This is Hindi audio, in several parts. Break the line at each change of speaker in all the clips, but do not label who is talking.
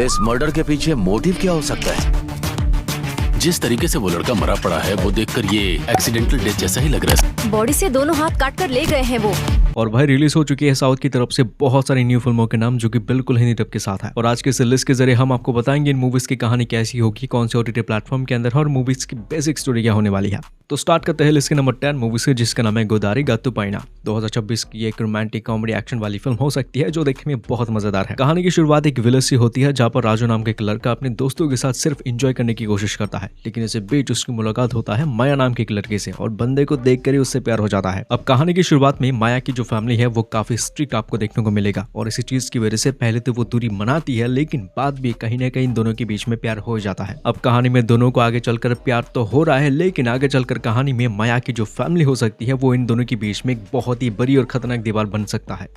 इस मर्डर के पीछे मोटिव क्या हो सकता है?
जिस तरीके से वो लड़का मरा पड़ा है वो देखकर ये एक्सीडेंटल डेथ जैसा ही लग रहा है।
बॉडी से दोनों हाथ काट कर ले गए हैं वो।
और भाई रिलीज हो चुकी है साउथ की तरफ से बहुत सारी न्यू फिल्मों के नाम जो कि बिल्कुल हिंदी डब के साथ है। और आज के इस लिस्ट के जरिए हम आपको बताएंगे इन मूवीज की कहानी कैसी होगी, कौन से ओटीटी प्लेटफॉर्म के अंदर और मूवीज की बेसिक स्टोरी क्या होने वाली है। तो स्टार्ट करते हैं लिस्ट के नंबर 10 मूवी से, जिसका नाम है गोदारी गातु पाइना। 2026 की एक रोमांटिक कॉमेडी एक्शन वाली फिल्म हो सकती है जो देखने में बहुत मजेदार है। कहानी की शुरुआत एक विलेज से होती है जहाँ पर राजू नाम के एक लड़का अपने दोस्तों के साथ सिर्फ एंजॉय करने की कोशिश करता है, लेकिन इसे बीच उसकी मुलाकात होता है माया नाम के एक लड़के से और बंदे को देखकर ही उससे प्यार हो जाता है। अब कहानी की शुरुआत में माया की जो फैमिली है वो काफी स्ट्रिक्ट आपको देखने को मिलेगा और इसी चीज की वजह से पहले तो वो दूरी मनाती है, लेकिन बाद भी कहीं ना कहीं दोनों के बीच में प्यार हो जाता है। अब कहानी में दोनों को आगे चलकर प्यार तो हो रहा है, लेकिन आगे चलकर कहानी में माया की जो फैमिली हो सकती है वो इन दोनों के बीच में एक बहुत ही बड़ी और खतरनाक दीवार बन सकता है।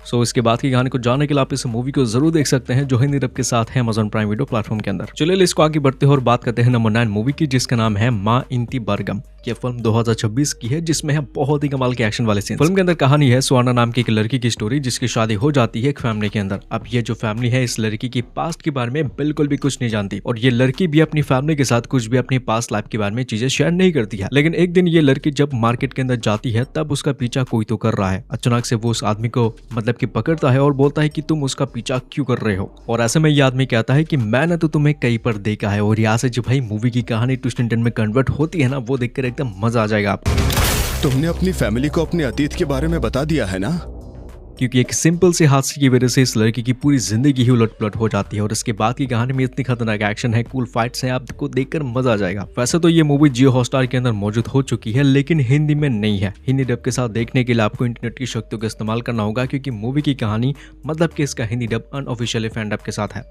सो इसके बाद की कहानी को जानने के लिए आप इस मूवी को जरूर देख सकते हैं जो हिंदी डब के साथ है Amazon प्राइम वीडियो प्लेटफॉर्म के अंदर। चलिए इसको आगे बढ़ते हैं और बात करते हैं नंबर 9 मूवी की, जिसका नाम है माँ इंती बरगम। ये फिल्म 2026 की है जिसमें है बहुत ही कमाल के एक्शन वाले सीन। फिल्म के अंदर कहानी है स्वर्णा नाम की एक लड़की की स्टोरी जिसकी शादी हो जाती है एक फैमिली के अंदर। अब ये जो फैमिली है इस लड़की की पास्ट के बारे में बिल्कुल भी कुछ नहीं जानती और ये लड़की भी अपनी फैमिली के साथ कुछ भी अपनी पास्ट लाइफ के बारे में चीजें शेयर नहीं करती है। लेकिन एक दिन ये लड़की जब मार्केट के अंदर जाती है तब उसका पीछा कोई तो कर रहा है। अचानक से वो उस आदमी को मतलब कि पकड़ता है और बोलता है कि तुम उसका पीछा क्यों कर रहे हो। और ऐसे में ये आदमी कहता है कि मैंने तो तुम्हें कहीं पर देखा है। और यहाँ से जो भाई मूवी की कहानी ट्विस्ट एंड टर्न में कन्वर्ट होती है ना, वो देखकर एकदम मजा आ जाएगा।
तुमने अपनी फैमिली को अपने अतीत के बारे में बता दिया है ना?
क्योंकि एक सिंपल से हादसे की वजह से इस लड़की की पूरी जिंदगी ही उलट-पुलट हो जाती है और इसके बाद की कहानी में इतनी खतरनाक एक्शन है, कूल फाइट्स हैं, आपको देखकर मजा आ जाएगा। वैसे तो ये मूवी जियो हॉटस्टार के अंदर मौजूद हो चुकी है, लेकिन हिंदी में नहीं है। हिंदी डब के साथ देखने के लिए आपको इंटरनेट की शक्तियों का इस्तेमाल करना होगा, क्योंकि मूवी की कहानी मतलब कि इसका Hindi dub unofficially fan dub के साथ है।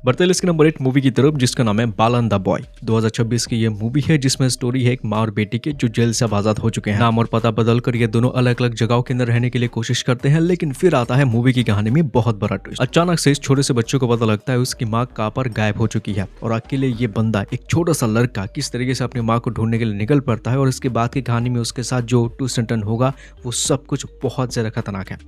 बढ़ते लिस्ट के नंबर 8 मूवी की तरफ, जिसका नाम है बालन द बॉय। 2026 की ये मूवी है जिसमें स्टोरी है एक माँ और बेटी की जो जेल से अब आजाद हो चुके हैं। नाम और पता बदलकर ये दोनों अलग अलग जगहों के अंदर रहने के लिए कोशिश करते हैं, लेकिन फिर आता है मूवी की कहानी में बहुत बड़ा ट्विस्ट। अचानक से इस छोटे से बच्चे को पता लगता है उसकी माँ कहाँ पर गायब हो चुकी है और अकेले ये बंदा एक छोटा सा लड़का किस तरीके से अपनी माँ को ढूंढने के लिए निकल पड़ता है। और इसके बाद की कहानी में उसके साथ जो ट्विस्ट एंड टर्न होगा वो सब कुछ बहुत ज्यादा खतरनाक है।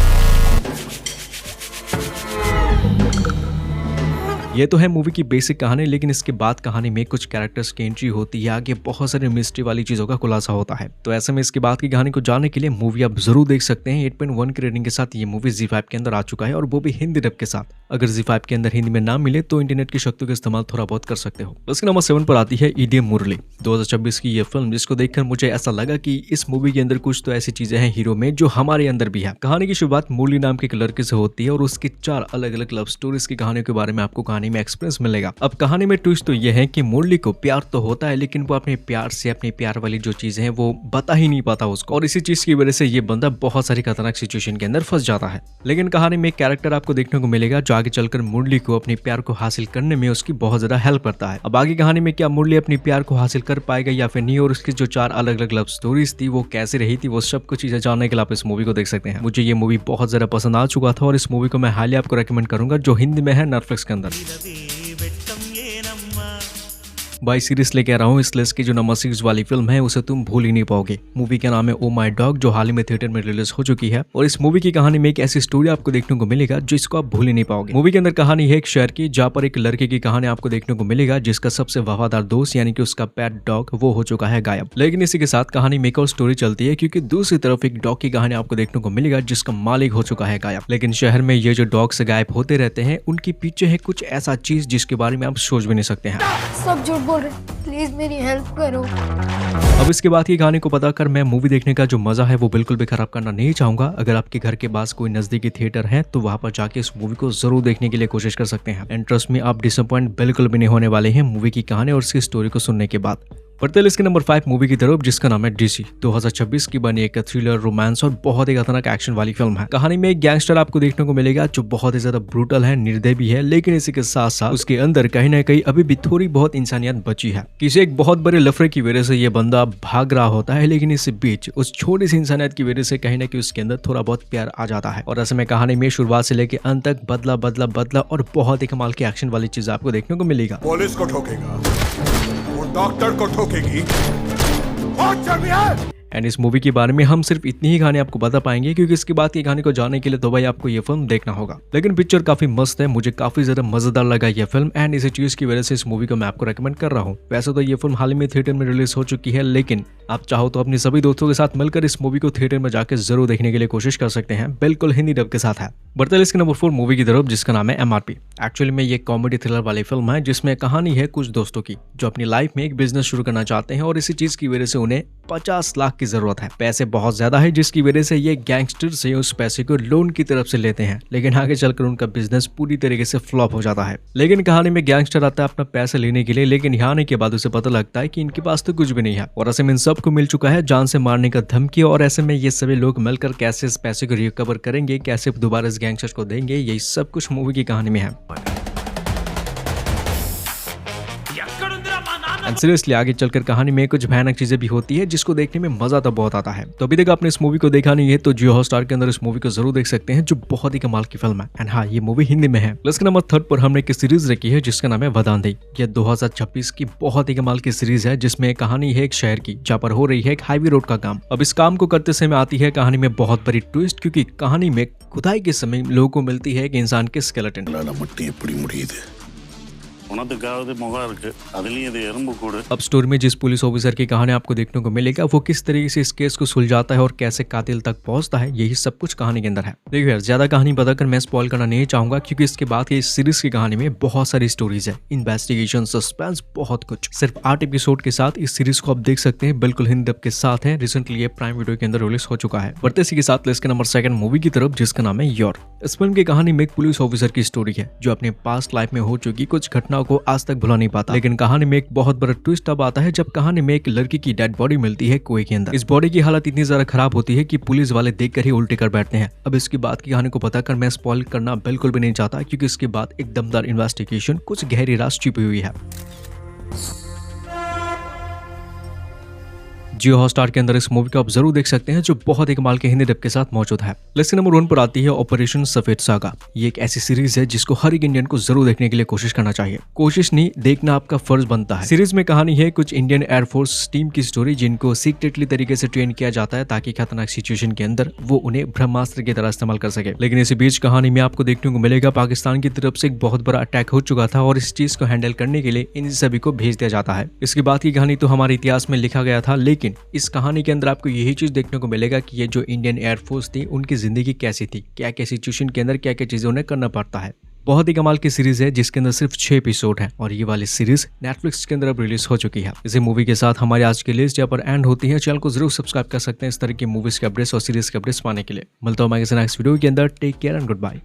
ये तो है मूवी की बेसिक कहानी, लेकिन इसके बाद कहानी में कुछ कैरेक्टर्स की एंट्री होती है, आगे बहुत सारे मिस्ट्री वाली चीजों का खुलासा होता है। तो ऐसे में इसके बाद की कहानी को जानने के लिए मूवी आप जरूर देख सकते हैं। 8.1 की रेटिंग के साथ ये मूवी ZEE5 के अंदर आ चुका है और वो भी हिंदी डब के साथ। अगर ZEE5 के अंदर हिंदी में ना मिले तो इंटरनेट की शक्तियों का इस्तेमाल थोड़ा बहुत कर सकते हो। उसके नंबर 7 पर आती है इडियम मुरली। 2026 की ये फिल्म जिसको देखकर मुझे ऐसा लगा कि इस मूवी के अंदर कुछ तो ऐसी चीजें हैं हीरो में जो हमारे अंदर भी है। कहानी की शुरुआत मुरली नाम के एक लड़के से होती है और उसकी 4 अलग अलग लव स्टोरीज की कहानी के बारे में आपको कहानी में एक्सपीरियंस मिलेगा। अब कहानी में ट्विस्ट तो ये है कि मुरली को प्यार तो होता है, लेकिन वो अपने प्यार से अपने प्यार वाली जो चीजें हैं वो बता ही नहीं पाता उसको, और इसी चीज की वजह से ये बंदा बहुत सारी खतरनाक सिचुएशन के अंदर फंस जाता है। लेकिन कहानी में एक कैरेक्टर आपको देखने को मिलेगा जो आगे चलकर मुरली को अपने प्यार को हासिल करने में उसकी बहुत ज्यादा हेल्प करता है। अब आगे कहानी में क्या मुरली अपने प्यार को हासिल कर पाएगा या फिर नहीं, और उसकी जो 4 अलग अलग लव स्टोरीज थी वो कैसे रही थी, वो सब कुछ चीजें जानने के लिए आप इस मूवी को देख सकते हैं। मुझे ये मूवी बहुत ज्यादा पसंद आ चुका था और इस मूवी को मैं हाईली आपको रेकमेंड करूंगा जो हिंदी में है नेटफ्लिक्स के अंदर। भाई सीरियसली कह रहा हूँ, इस लिस्ट की जो नंबर 6 वाली फिल्म है उसे तुम भूल ही नहीं पाओगे। मूवी का नाम है ओ माय डॉग, जो हाल ही में थिएटर में रिलीज हो चुकी है। और इस मूवी की कहानी में एक ऐसी स्टोरी आपको देखने को मिलेगा जिसको आप भूल ही नहीं पाओगे। मूवी के अंदर कहानी है एक शहर की जहाँ पर एक लड़के की कहानी आपको देखने को मिलेगा जिसका सबसे वफादार दोस्त यानी कि उसका पेट डॉग वो हो चुका है गायब। लेकिन इसी के साथ कहानी में एक और स्टोरी चलती है, क्योंकि दूसरी तरफ एक डॉग की कहानी आपको देखने को मिलेगा जिसका मालिक हो चुका है गायब। लेकिन शहर में ये जो डॉग से गायब होते रहते हैं उनके पीछे है कुछ ऐसा चीज जिसके बारे में आप सोच भी नहीं सकते हैं।
सब झूठ बोल रहे, प्लीज मेरी हेल्प करो।
अब इसके बाद की कहानी को पता कर मैं मूवी देखने का जो मजा है वो बिल्कुल भी खराब करना नहीं चाहूंगा। अगर आपके घर के पास कोई नजदीकी थिएटर है तो वहां पर जाके इस मूवी को जरूर देखने के लिए कोशिश कर सकते हैं। एंड ट्रस्ट में आप डिसअपॉइंट बिल्कुल भी नहीं होने वाले हैं मूवी की कहानी और उसकी स्टोरी को सुनने के बाद। बढ़ते लिस्ट के नंबर 5 मूवी की तरफ, जिसका नाम है DC। 2026 की बनी एक थ्रिलर, रोमांस और बहुत ही खतरनाक एक्शन वाली फिल्म है। कहानी में एक गैंगस्टर आपको देखने को मिलेगा जो बहुत ही ज्यादा ब्रूटल है, निर्दय भी है, लेकिन इसी के साथ साथ उसके अंदर कहीं ना कहीं अभी भी थोड़ी बहुत इंसानियत बची है। किसी एक बहुत बड़े लफड़े की वजह से ये बंदा भाग रहा होता है, लेकिन इस बीच उस छोटी सी इंसानियत की वजह से कहीं ना कहीं उसके अंदर थोड़ा बहुत प्यार आ जाता है। और ऐसे में कहानी में शुरुआत से लेकर अंत तक बदला बदला बदला और बहुत ही कमाल की एक्शन वाली चीज आपको देखने को मिलेगा।
पुलिस को ठोकेगा, वो डॉक्टर को ठोकेगी।
एंड इस मूवी के बारे में हम सिर्फ इतनी ही कहानी आपको बता पाएंगे क्योंकि इसके बाद की कहानी को जानने के लिए तो भाई आपको ये फिल्म देखना होगा। लेकिन पिक्चर काफी मस्त है, मुझे काफी ज्यादा मजेदार लगा ये फिल्म एंड इसी चीज की वजह से इस मूवी को मैं आपको रेकमेंड कर रहा हूँ। वैसे तो ये फिल्म हाल ही में थिएटर में रिलीज हो चुकी है, लेकिन आप चाहो तो अपने सभी दोस्तों के साथ मिलकर इस मूवी को थिएटर में जाकर जरूर देखने के लिए कोशिश कर सकते हैं, बिल्कुल हिंदी डब के साथ है। बढ़ते हैं इसके नंबर 4 मूवी की तरफ जिसका नाम है MRP। एक्चुअली में ये कॉमेडी थ्रिलर वाली फिल्म है जिसमें कहानी है कुछ दोस्तों की जो अपनी लाइफ में एक बिजनेस शुरू करना चाहते हैं और इसी चीज की वजह से उन्हें 50 लाख की जरूरत है। पैसे बहुत ज्यादा है जिसकी वजह से ये गैंगस्टर से उस पैसे को लोन की तरफ से लेते हैं, लेकिन आगे चलकर उनका बिजनेस पूरी तरीके से फ्लॉप हो जाता है। लेकिन कहानी में गैंगस्टर आता है अपना पैसा लेने के लिए, लेकिन यहाँ आने के बाद उसे पता लगता है कि इनके पास तो कुछ भी नहीं है और ऐसे में इन सबको मिल चुका है जान से मारने का धमकी। और ऐसे में ये सभी लोग मिलकर कैसे इस पैसे को रिकवर करेंगे, कैसे दोबारा इस गैंगस्टर को देंगे, यही सब कुछ मूवी की कहानी में है। सीरियसली आगे चलकर कहानी में कुछ भयानक चीजें भी होती है जिसको देखने में मजा तो बहुत आता है। तो अभी तक आपने इस मूवी को देखा नहीं है तो जियो हॉटस्टार के अंदर इस मूवी को जरूर देख सकते हैं जो बहुत ही कमाल की फिल्म है। एंड हाँ, ये मूवी हिंदी में है। इसके नंबर 3 पर हमने एक सीरीज रखी है जिसका नाम है वदांधी। यह 2026 की बहुत ही कमाल की सीरीज है जिसमें कहानी है एक शहर की जहाँ पर हो रही है एक हाईवे रोड का काम। अब इस काम को करते समय आती है कहानी में बहुत बड़ी ट्विस्ट, क्योंकि कहानी में खुदाई के समय लोगों को मिलती है एक इंसान की स्केलेटन। अब स्टोरी में जिस पुलिस ऑफिसर की कहानी आपको देखने को मिलेगा वो किस तरीके से इस केस को सुलझाता है और कैसे कातिल तक पहुंचता है, यही सब कुछ कहानी के अंदर है। देखिए यार, ज्यादा कहानी बताकर मैं स्पॉइल करना नहीं चाहूंगा क्योंकि इसके बाद की इस सीरीज की कहानी में बहुत सारी स्टोरीज है, इन्वेस्टिगेशन, सस्पेंस, बहुत कुछ। सिर्फ 8 एपिसोड के साथ इस सीरीज को आप देख सकते हैं, बिल्कुल हिंदी डब के साथ है। रिसेंटली ये प्राइम वीडियो के अंदर रिलीज हो चुका है। बढ़ते इसी के साथ लिस्ट के नंबर 2 मूवी की तरफ जिसका नाम है योर। इस फिल्म की कहानी में एक पुलिस ऑफिसर की स्टोरी है जो अपने पास्ट लाइफ में हो चुकी कुछ घटनाओं को आज तक भुला नहीं पाता। लेकिन कहानी में एक बहुत बड़ा ट्विस्ट अब आता है जब कहानी में एक लड़की की डेड बॉडी मिलती है कुएं के अंदर। इस बॉडी की हालत इतनी ज्यादा खराब होती है कि पुलिस वाले देखकर ही उल्टे कर बैठते हैं। अब इसके बाद की कहानी को बताकर मैं स्पॉइल करना बिल्कुल भी नहीं चाहता क्योंकि इसके बाद एक दमदार इन्वेस्टिगेशन, कुछ गहरी राज छिपी हुई है। जियो हॉटस्टार के अंदर इस मूवी को आप जरूर देख सकते हैं जो बहुत ही कमाल के हिंदी डब के साथ मौजूद है। लिस्ट नंबर 1 पर आती है ऑपरेशन सफेद सागा। ये एक ऐसी सीरीज है जिसको हर एक इंडियन को जरूर देखने के लिए कोशिश करना चाहिए। कोशिश नहीं, देखना आपका फर्ज बनता है। सीरीज में कहानी है कुछ इंडियन एयरफोर्स टीम की स्टोरी जिनको सीक्रेटली तरीके से ट्रेन किया जाता है ताकि खतरनाक सिचुएशन के अंदर वो उन्हें ब्रह्मास्त्र की तरह इस्तेमाल कर सके। लेकिन इसी बीच कहानी में आपको देखने को मिलेगा पाकिस्तान की तरफ से एक बहुत बड़ा अटैक हो चुका था और इस चीज को हैंडल करने के लिए इन सभी को भेज दिया जाता है। इसके बाद की कहानी तो हमारे इतिहास में लिखा गया था, लेकिन इस कहानी के अंदर आपको यही चीज देखने को मिलेगा कि ये जो इंडियन एयरफोर्स थी उनकी जिंदगी कैसी थी, क्या क्या सिचुएशन के अंदर क्या क्या चीजें उन्हें करना पड़ता है। बहुत ही कमाल की सीरीज है जिसके अंदर सिर्फ 6 एपिसोड हैं और ये वाली सीरीज नेटफ्लिक्स के अंदर अब रिलीज हो चुकी है। इसी मूवी के साथ हमारी आज की लिस्ट यहाँ पर एंड होती है। चैनल को जरूर सब्सक्राइब कर सकते हैं इस तरह की मूवीज के अपडेट्स और सीरीज के अपडेट्स पाने के लिए। मिलता हूँ मैं किसी नेक्स्ट वीडियो के अंदर। Take care and good bye.